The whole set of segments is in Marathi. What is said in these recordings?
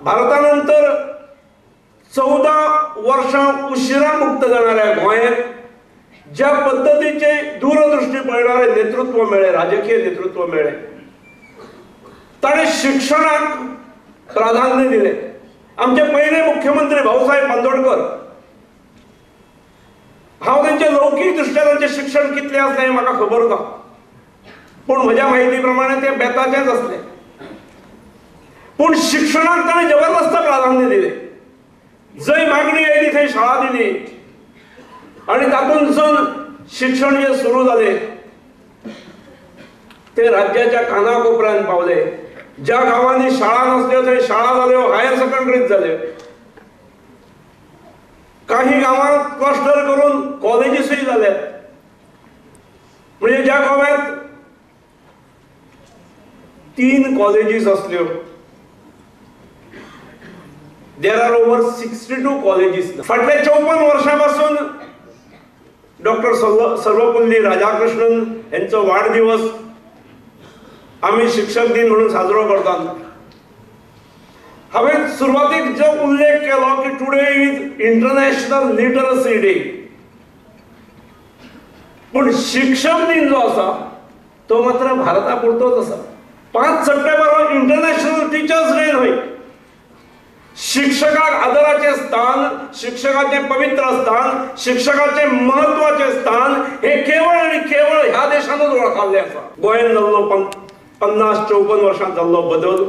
भारतानंतर 14 वर्षां उशिरा मुक्त जाणाऱ्या गोंयांत ज्या पद्धतीचे दूरदृष्टी पळणारे नेतृत्व मेळ्ळे, राजकीय नेतृत्व मेळ्ळे, ताणे शिक्षणाक प्राधान्य दिले. आमचे पहिले मुख्यमंत्री भाऊसाहेब बांदोडकर, हांव तांचे लौकिक दृश्ट्या तांचे शिक्षण कितले आसलें हें म्हाका खबर ना, पूण म्हज्या म्हायती प्रमाणे ते बेताचेच आसले. पूण शिक्षणाक ताणें जबरदस्त प्राधान्य दिले. जंय मागणी आयली थंय शाळा दिली आनी तातूंतसून शिक्षण जे सुरू जाले ते राज्याच्या कानाकोपऱ्यांत पावले. ज्या गांवांनी शाळा नासल्यो थंय शाळा जाल्यो, हायर सेकंडरीज जाल्यो. काही गांवांत क्लस्टर करून कॉलेजीसय जाल्यात. म्हणजे ज्या गोव्यात 3 कॉलेजीस असल्यो, देर आर ओवर 62 कॉलेजीस. फाटल्या 54 वर्षांपासून डॉक्टर सर्वपल्ली राधाकृष्णन यांचो वाढदिवस आम्ही शिक्षक दिन म्हणून साजरो करतात. हांवें सुरवातीक जो उल्लेख केलो की today is international literacy day, पण शिक्षक दिन जो आसा तो मात्र भारता पुरतोच आसा. 5 सप्टेंबर हो इंटरनॅशनल टिचर्स डे न्हय. शिक्षकाक आदराचे स्थान, शिक्षकाचे पवित्र स्थान, शिक्षकाचे महत्वाचे स्थान हे केवळ आणि केवळ ह्या देशानच ओळखले आसा. गोंयांत जाल्लो 50-54 वर्षांत जाल्लो बदल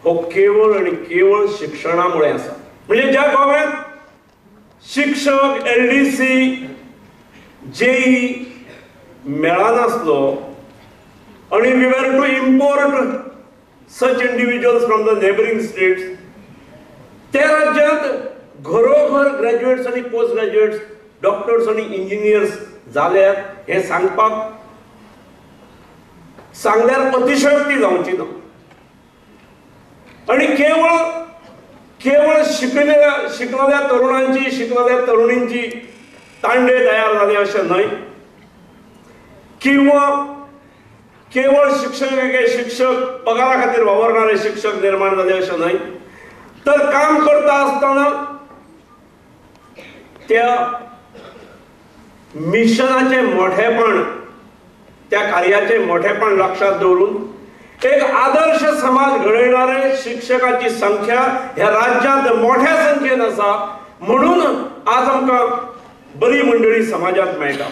हो केवळ आणि केवळ शिक्षणामुळे आसा. म्हणजे ज्या गोव्यात शिक्षक, LDC, JEE मेळनासलो आणि we were to import such individuals from the neighbouring states, त्या राज्यात घरोघर ग्रॅज्युएट्स आणि पोस्ट ग्रॅज्युएट्स, डॉक्टर्स आणि इंजिनियर्स जाल्यात हे सांगल्यार अतिशयोक्ती जावची ना. आणि केवळ शिकलेल्या तरुणांची, शिकलेल्या तरुणींची तांडे तयार झाले अशें न्हय, किंवा केवळ शिक्षक पगारा खातीर वावरणारे शिक्षक निर्माण झाले अशें न्हय, तर काम करता आसतना त्या मिशनाचे मोठेपण, त्या कार्याचे मोठेपण लक्षात दवरून एक आदर्श समाज घडयणारे शिक्षकाची संख्या ह्या राज्यात मोठ्या संख्येन आसा. म्हणून आज आमकां बरी मंडळी समाजात मेळटा.